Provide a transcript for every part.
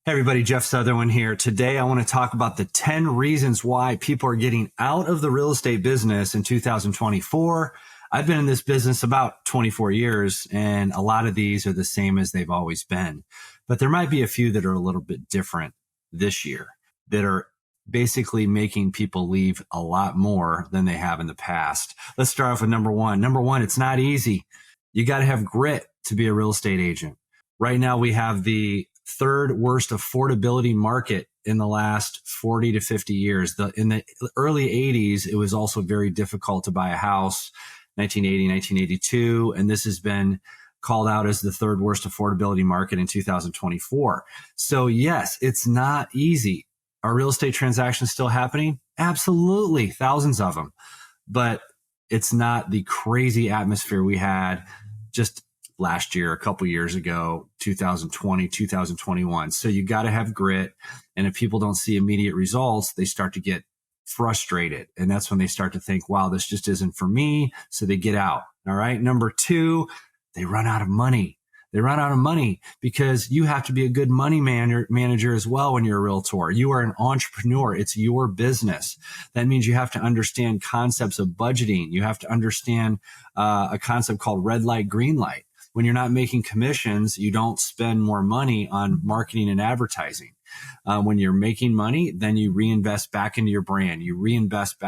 Hey everybody, Jeff Sutherland here. Today I want to talk about the 10 reasons why people are getting out of the real estate business in 2024. I've been in this business about 24 years, and a lot of these are the same as they've always been. But there might be a few that are a little bit different this year that are basically making people leave a lot more than they have in the past. Let's start off with number one. Number one, it's not easy. You got to have grit to be a real estate agent. Right now we have the third worst affordability market in the last 40 to 50 years. In the early 80s, it was also very difficult to buy a house, 1980, 1982, and this has been called out as the third worst affordability market in 2024. So yes, it's not easy. Are real estate transactions still happening? Absolutely, thousands of them. But it's not the crazy atmosphere we had just last year, a couple years ago, 2020, 2021. So you got to have grit. And if people don't see immediate results, they start to get frustrated. And that's when they start to think, wow, this just isn't for me. So they get out. All right. Number two, they run out of money. They run out of money because you have to be a good money manager as well when you're a realtor. You are an entrepreneur. It's your business. That means you have to understand concepts of budgeting. You have to understand a concept called red light, green light. When you're not making commissions, you don't spend more money on marketing and advertising. When you're making money, then you reinvest back into your brand. You reinvest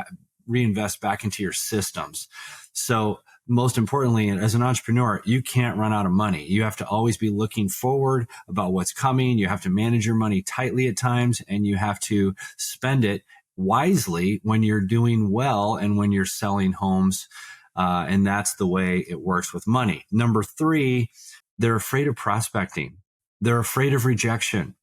back into your systems. So most importantly, as an entrepreneur, you can't run out of money. You have to always be looking forward about what's coming. You have to manage your money tightly at times, and you have to spend it wisely when you're doing well and when you're selling homes. And that's the way it works with money. Number three, they're afraid of prospecting. They're afraid of rejection.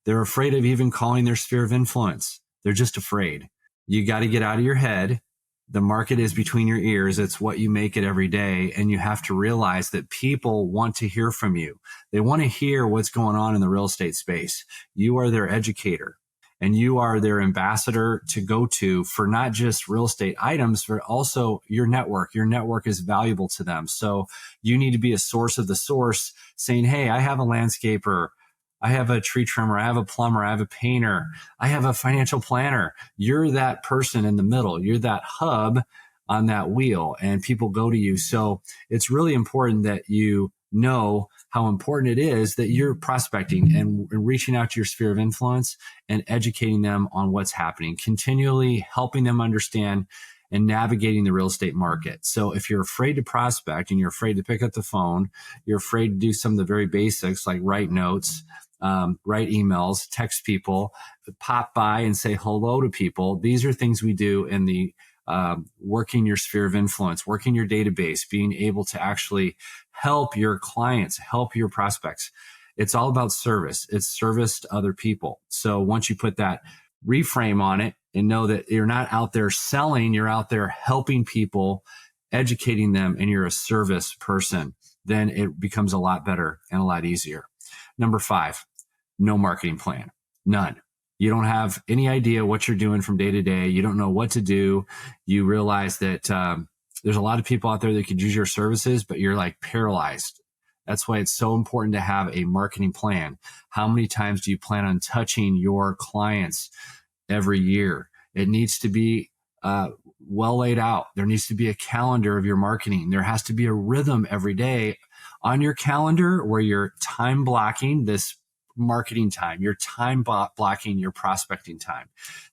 They're afraid of even calling their sphere of influence. They're just afraid. You got to get out of your head. The market is between your ears. It's what you make it every day. And you have to realize that people want to hear from you. They want to hear what's going on in the real estate space. You are their educator. And you are their ambassador to go to for not just real estate items, but also your network. Your network is valuable to them. So you need to be a source of the source saying, hey, I have a landscaper. I have a tree trimmer. I have a plumber. I have a painter. I have a financial planner. You're that person in the middle. You're that hub on that wheel, and people go to you. So it's really important that you know how important it is that you're prospecting and reaching out to your sphere of influence and educating them on what's happening, continually helping them understand and navigating the real estate market. So if you're afraid to prospect and you're afraid to pick up the phone, you're afraid to do some of the very basics like write notes, write emails, text people, pop by and say hello to people. These are things we do in the working your sphere of influence, working your database, being able to actually help your clients, help your prospects. It's all about service. It's service to other people. So once you put that reframe on it and know that you're not out there selling, you're out there helping people, educating them, and you're a service person, then it becomes a lot better and a lot easier. Number five, no marketing plan. None. You don't have any idea what you're doing from day to day. You don't know what to do. You realize that there's a lot of people out there that could use your services, but you're like paralyzed. That's why it's so important to have a marketing plan. How many times do you plan on touching your clients every year? It needs to be well laid out. There needs to be a calendar of your marketing. There has to be a rhythm every day on your calendar where you're time blocking this marketing time, your time blocking your prospecting time.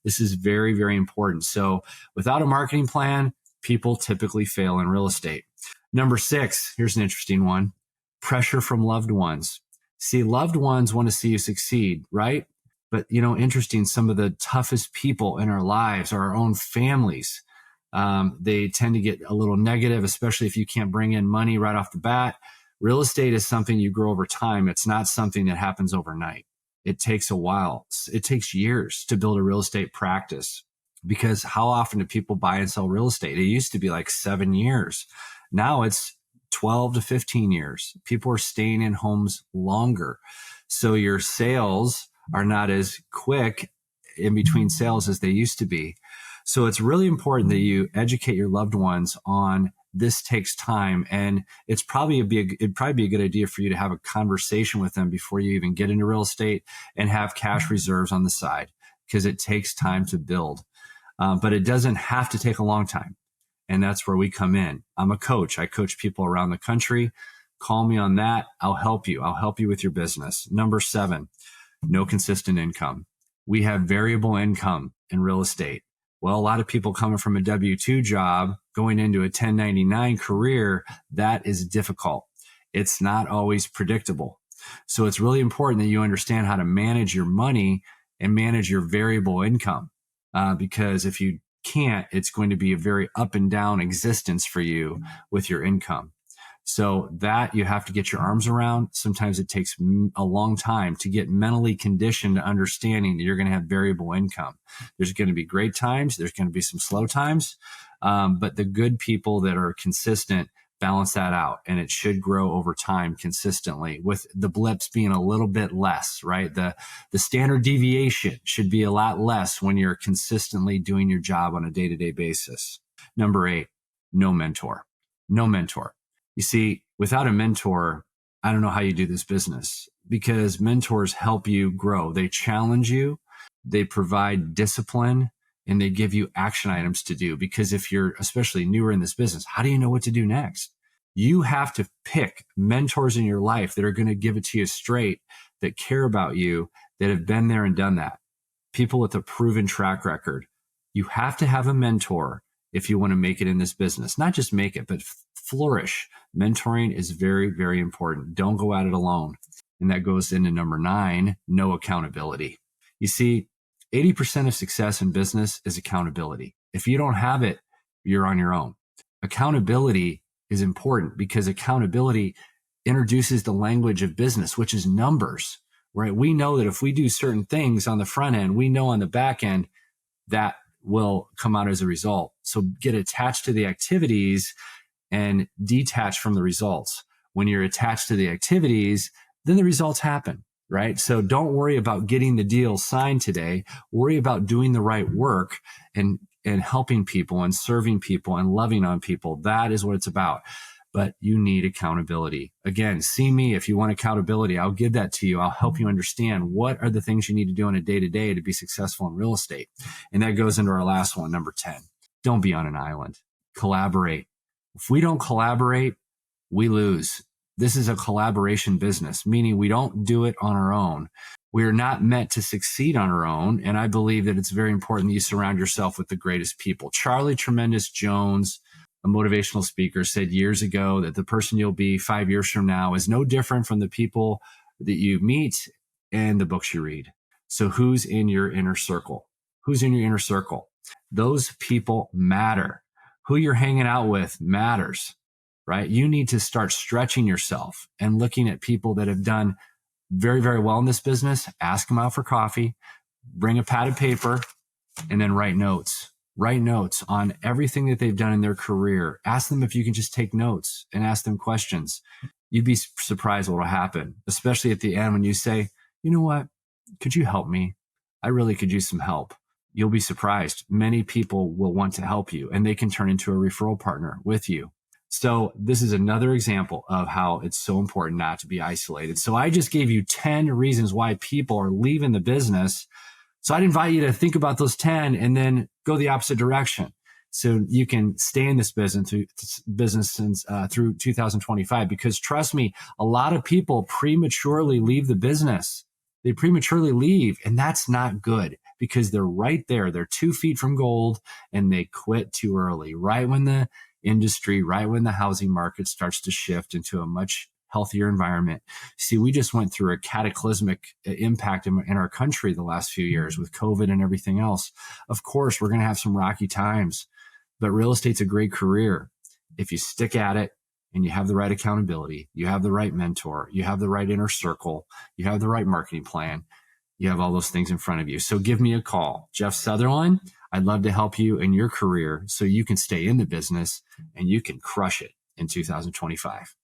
This is very, very important. So without a marketing plan, people typically fail in real estate. Number six, here's an interesting one. Pressure from loved ones. See, loved ones want to see you succeed, right? But, interesting, some of the toughest people in our lives are our own families. They tend to get a little negative, especially if you can't bring in money right off the bat. Real estate is something you grow over time. It's not something that happens overnight. It takes a while. It takes years to build a real estate practice, because how often do people buy and sell real estate? It used to be like 7 years. Now it's 12 to 15 years. People are staying in homes longer. So your sales are not as quick in between sales as they used to be. So it's really important that you educate your loved ones on this takes time, and it'd probably be a good idea for you to have a conversation with them before you even get into real estate and have cash reserves on the side, because it takes time to build. But it doesn't have to take a long time. And that's where we come in. I'm a coach. I coach people around the country. Call me on that. I'll help you. I'll help you with your business. Number 7, no consistent income. We have variable income in real estate. Well, a lot of people coming from a W-2 job, going into a 1099 career, that is difficult. It's not always predictable. So it's really important that you understand how to manage your money and manage your variable income. Because if you can't, it's going to be a very up and down existence for you with your income. So that you have to get your arms around. Sometimes it takes a long time to get mentally conditioned to understanding that you're going to have variable income. There's going to be great times. There's going to be some slow times. But the good people that are consistent balance that out, and it should grow over time consistently, with the blips being a little bit less, right? The standard deviation should be a lot less when you're consistently doing your job on a day-to-day basis. Number 8, no mentor. No mentor. You see, without a mentor, I don't know how you do this business, because mentors help you grow. They challenge you, they provide discipline, and they give you action items to do. Because if you're especially newer in this business, how do you know what to do next? You have to pick mentors in your life that are going to give it to you straight, that care about you, that have been there and done that. People with a proven track record. You have to have a mentor if you want to make it in this business. Not just make it, but flourish. Mentoring is very, very important. Don't go at it alone. And that goes into number 9, no accountability. You see, 80% of success in business is accountability. If you don't have it, you're on your own. Accountability is important, because accountability introduces the language of business, which is numbers, right? We know that if we do certain things on the front end, we know on the back end that will come out as a result. So get attached to the activities and detach from the results. When you're attached to the activities, then the results happen. Right? So don't worry about getting the deal signed today. Worry about doing the right work and helping people and serving people and loving on people. That is what it's about. But you need accountability. Again, see me if you want accountability. I'll give that to you. I'll help you understand what are the things you need to do on a day-to-day to be successful in real estate. And that goes into our last one, number 10. Don't be on an island. Collaborate. If we don't collaborate, we lose. This is a collaboration business, meaning we don't do it on our own. We are not meant to succeed on our own. And I believe that it's very important that you surround yourself with the greatest people. Charlie Tremendous Jones, a motivational speaker, said years ago that the person you'll be 5 years from now is no different from the people that you meet and the books you read. So who's in your inner circle? Who's in your inner circle? Those people matter. Who you're hanging out with matters. Right? You need to start stretching yourself and looking at people that have done very, very well in this business. Ask them out for coffee, bring a pad of paper, and then write notes. Write notes on everything that they've done in their career. Ask them if you can just take notes and ask them questions. You'd be surprised what will happen, especially at the end when you say, you know what? Could you help me? I really could use some help. You'll be surprised. Many people will want to help you, and they can turn into a referral partner with you. So this is another example of how it's so important not to be isolated. So I just gave you 10 reasons why people are leaving the business. So I'd invite you to think about those 10 and then go the opposite direction, so you can stay in this business through 2025. Because trust me, a lot of people prematurely leave the business. They prematurely leave, and that's not good, because they're right there. They're 2 feet from gold, and they quit too early, right when the industry, right when the housing market starts to shift into a much healthier environment. See, we just went through a cataclysmic impact in our country the last few years with COVID and everything else. Of course, we're going to have some rocky times, but real estate's a great career. If you stick at it and you have the right accountability, you have the right mentor, you have the right inner circle, you have the right marketing plan, you have all those things in front of you. So give me a call, Jeff Sutherland. I'd love to help you in your career so you can stay in the business and you can crush it in 2025.